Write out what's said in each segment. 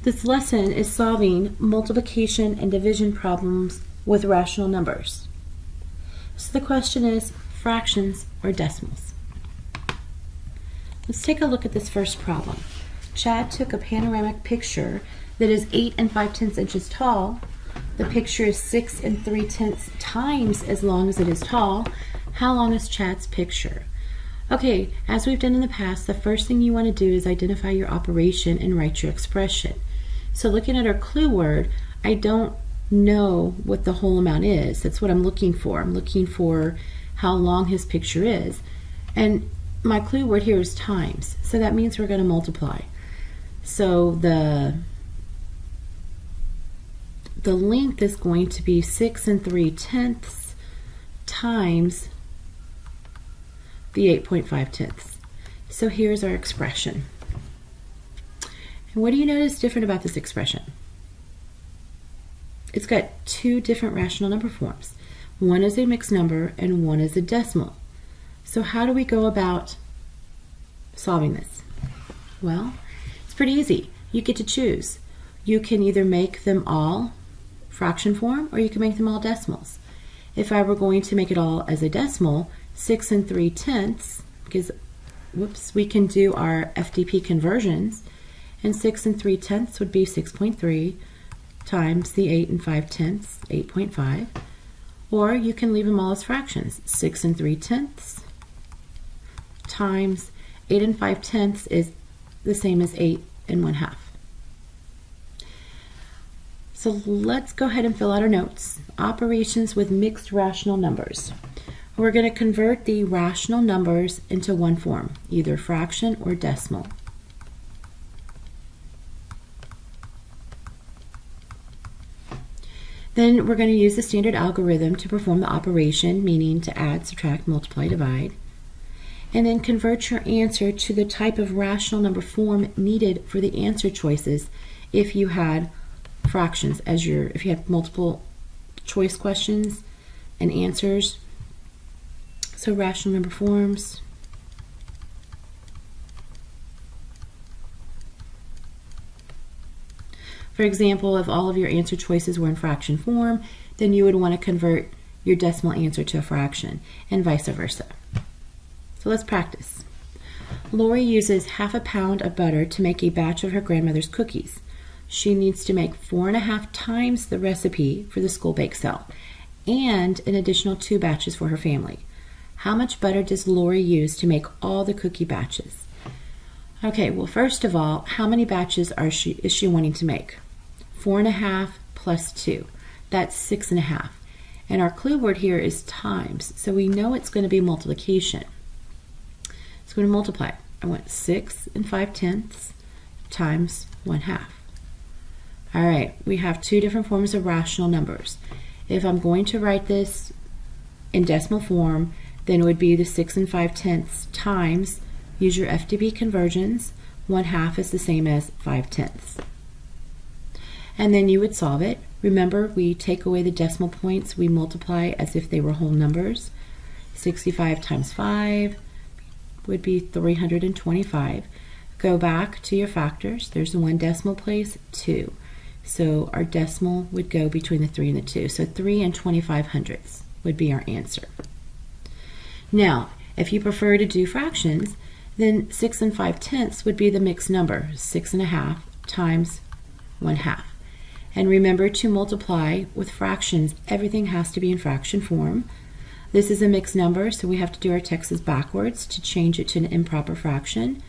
This lesson is solving multiplication and division problems with rational numbers. So the question is fractions or decimals. Let's take a look at this first problem. Chad took a panoramic picture that is 8 5/10 inches tall. The picture is 6 3/10 times as long as it is tall. How long is Chad's picture? Okay, as we've done in the past, the first thing you want to do is identify your operation and write your expression. So looking at our clue word, I don't know what the whole amount is. That's what I'm looking for. I'm looking for how long his picture is. And my clue word here is times. So that means we're going to multiply. So the length is going to be 6 3/10 times the 8.5. So here's our expression. And what do you notice different about this expression? It's got two different rational number forms. One is a mixed number and one is a decimal. So how do we go about solving this? Well, it's pretty easy. You get to choose. You can either make them all fraction form or you can make them all decimals. If I were going to make it all as a decimal, 6 3/10, because we can do our FDP conversions, and 6 3/10 would be 6.3 times the 8 5/10, 8.5. Or you can leave them all as fractions. 6 3/10 times 8 5/10 is the same as 8 1/2. So let's go ahead and fill out our notes. Operations with mixed rational numbers. We're going to convert the rational numbers into one form, either fraction or decimal. Then we're going to use the standard algorithm to perform the operation, meaning to add, subtract, multiply, divide. And then convert your answer to the type of rational number form needed for the answer choices if you had fractions if you had multiple choice questions and answers. So rational number forms. For example, if all of your answer choices were in fraction form, then you would want to convert your decimal answer to a fraction, and vice versa. So let's practice. Lori uses ½ a pound of butter to make a batch of her grandmother's cookies. She needs to make 4.5 times the recipe for the school bake sale, and an additional 2 batches for her family. How much butter does Lori use to make all the cookie batches? Okay, well, first of all, how many batches is she wanting to make? 4.5 plus 2. That's 6.5. And our clue word here is times, so we know it's going to be multiplication. It's going to multiply. I want 6 5/10 times 1/2. All right, we have two different forms of rational numbers. If I'm going to write this in decimal form, then it would be the 6 5/10 times, use your FDP conversions, 1/2 is the same as 5/10. And then you would solve it. Remember, we take away the decimal points, we multiply as if they were whole numbers. 65 times 5 would be 325. Go back to your factors. There's the 1 decimal place, 2. So our decimal would go between the 3 and the 2. So 3 25/100 would be our answer. Now, if you prefer to do fractions, then 6 5/10 would be the mixed number, 6.5 times 1/2. And remember, to multiply with fractions, everything has to be in fraction form. This is a mixed number, so we have to do our texts backwards to change it to an improper fraction.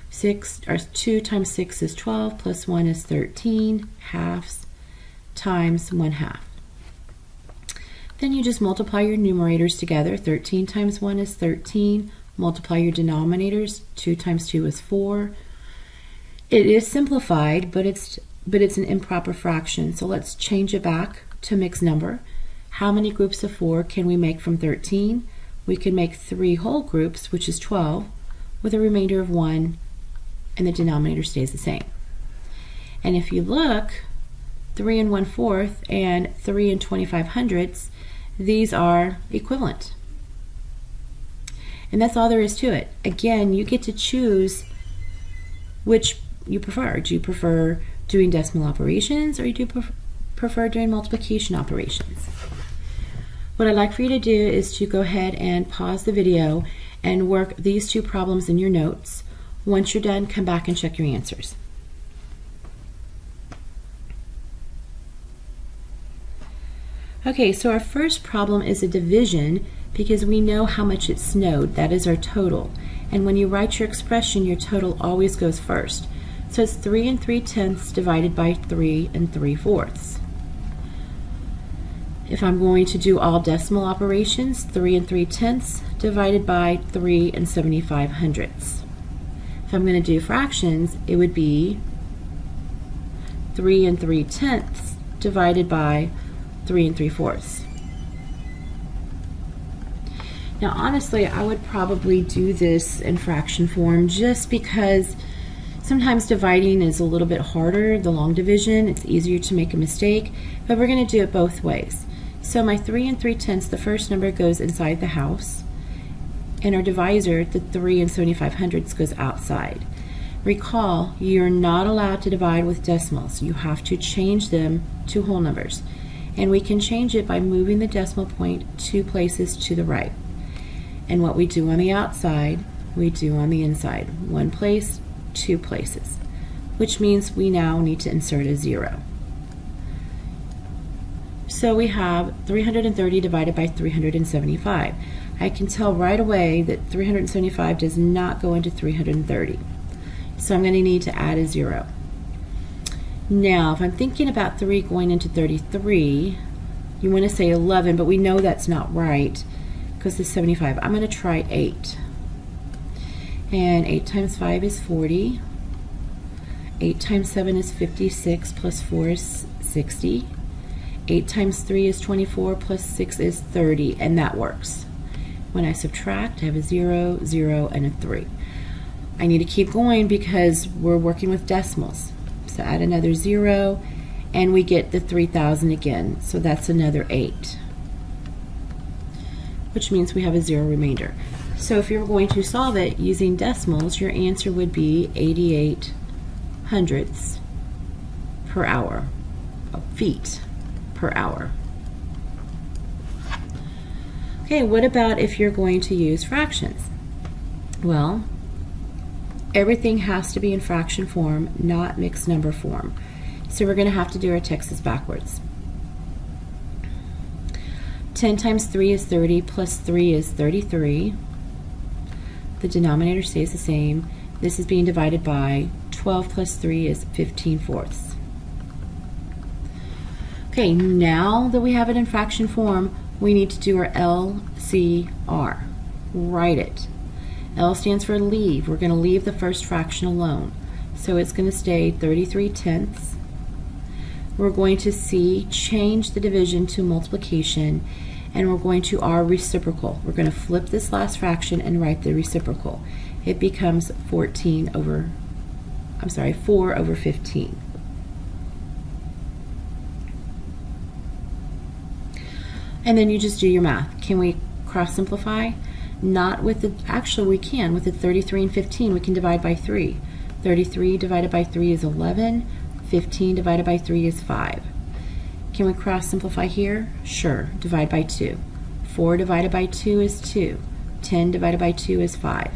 2 times 6 is 12, plus 1 is 13, halves times 1/2. Then you just multiply your numerators together. 13 times 1 is 13. Multiply your denominators. 2 times 2 is 4. It is simplified, but it's an improper fraction. So let's change it back to mixed number. How many groups of 4 can we make from 13? We can make 3 whole groups, which is 12, with a remainder of 1, and the denominator stays the same. And if you look, 3 1/4 and 3 25/100, these are equivalent. And that's all there is to it. Again, you get to choose which you prefer. Do you prefer doing decimal operations, or do you prefer doing multiplication operations? What I'd like for you to do is to go ahead and pause the video and work these two problems in your notes. Once you're done, come back and check your answers. Okay, so our first problem is a division because we know how much it snowed. That is our total. And when you write your expression, your total always goes first. So it's 3 3/10 divided by 3 3/4. If I'm going to do all decimal operations, 3 3/10 divided by 3 75/100. If I'm going to do fractions, it would be 3 3/10 divided by 3 3/4. Now honestly, I would probably do this in fraction form just because sometimes dividing is a little bit harder, the long division, it's easier to make a mistake, but we're going to do it both ways. So my 3 3/10, the first number goes inside the house, and our divisor, the 3 75/100, goes outside. Recall, you're not allowed to divide with decimals. You have to change them to whole numbers. And we can change it by moving the decimal point 2 places to the right. And what we do on the outside, we do on the inside. 1 place, 2 places, which means we now need to insert a 0. So we have 330 divided by 375. I can tell right away that 375 does not go into 330. So I'm going to need to add a 0. Now, if I'm thinking about 3 going into 33, you want to say 11, but we know that's not right because it's 75. I'm going to try 8. And 8 times 5 is 40. 8 times 7 is 56, plus 4 is 60. 8 times 3 is 24, plus 6 is 30, and that works. When I subtract, I have a 0, 0, and a 3. I need to keep going because we're working with decimals. So add another 0, and we get the 3,000 again. So that's another 8, which means we have a 0 remainder. So if you're going to solve it using decimals, your answer would be 88 hundredths per hour, feet per hour. Okay, what about if you're going to use fractions? Well, everything has to be in fraction form, not mixed number form. So we're going to have to do our Texas backwards. 10 times 3 is 30, plus 3 is 33. The denominator stays the same. This is being divided by 12 plus 3 is 15/4. Okay, now that we have it in fraction form, we need to do our LCR. Write it. L stands for leave. We're going to leave the first fraction alone. So it's going to stay 33/10. We're going to C, change the division to multiplication, and we're going to R, reciprocal. We're going to flip this last fraction and write the reciprocal. It becomes 4 over 15. And then you just do your math. Can we cross simplify? Not with the, actually we can. With the 33 and 15, we can divide by 3. 33 divided by 3 is 11. 15 divided by 3 is 5. Can we cross simplify here? Sure. Divide by 2. 4 divided by 2 is 2. 10 divided by 2 is 5.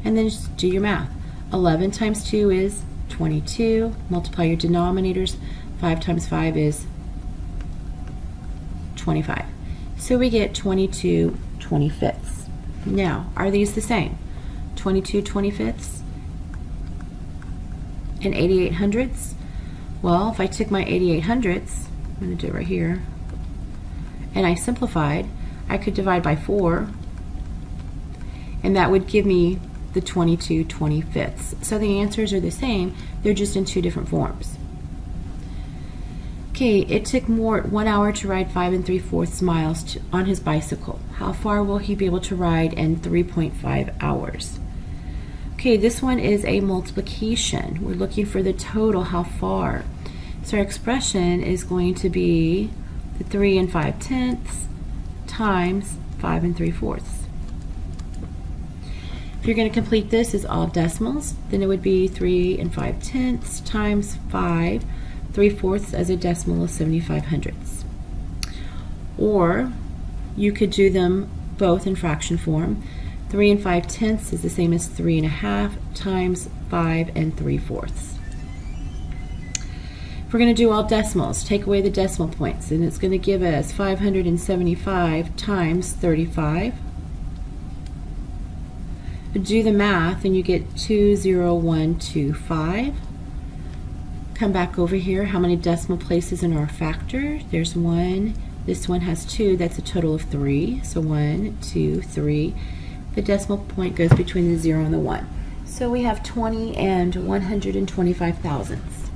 And then just do your math. 11 times 2 is 22. Multiply your denominators. 5 times 5 is 25. So we get 22 25ths. Now, are these the same? 22 25ths and 88 hundredths? Well, if I took my 88 hundredths, I'm going to do it right here, and I simplified, I could divide by 4, and that would give me the 22 25ths. So the answers are the same, they're just in 2 different forms. Okay, it took Mort 1 hour to ride 5 3/4 miles on his bicycle. How far will he be able to ride in 3.5 hours? Okay, this one is a multiplication. We're looking for the total, how far. So our expression is going to be the 3 5/10 times 5 3/4. If you're going to complete this as all decimals, then it would be 3 5/10 times 5 3/4 as a decimal is 75 hundredths. Or you could do them both in fraction form. 3 5/10 is the same as 3 1/2 times 5 3/4. If we're going to do all decimals, take away the decimal points, and it's going to give us 575 times 35. Do the math and you get 20125. Come back over here. How many decimal places in our factor? There's 1. This one has 2. That's a total of 3. So 1, 2, 3. The decimal point goes between the 0 and the 1. So we have 20 and 125 thousandths.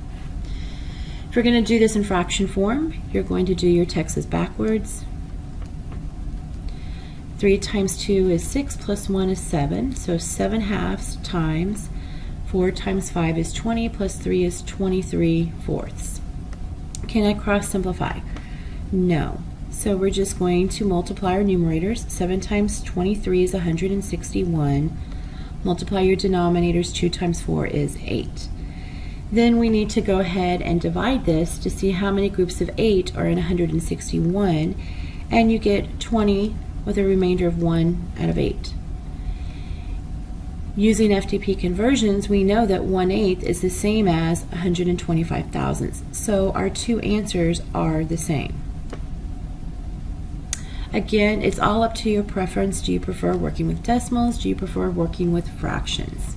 If we're going to do this in fraction form, you're going to do your Texas backwards. 3 times 2 is 6 plus 1 is 7. So 7/2 times 4 times 5 is 20 plus 3 is 23/4. Can I cross simplify? No. So we're just going to multiply our numerators. 7 times 23 is 161. Multiply your denominators. 2 times 4 is 8. Then we need to go ahead and divide this to see how many groups of 8 are in 161, and you get 20 with a remainder of 1 out of 8. Using FDP conversions, we know that 1/8 is the same as 125 thousandths, so our two answers are the same. Again, it's all up to your preference. Do you prefer working with decimals? Do you prefer working with fractions?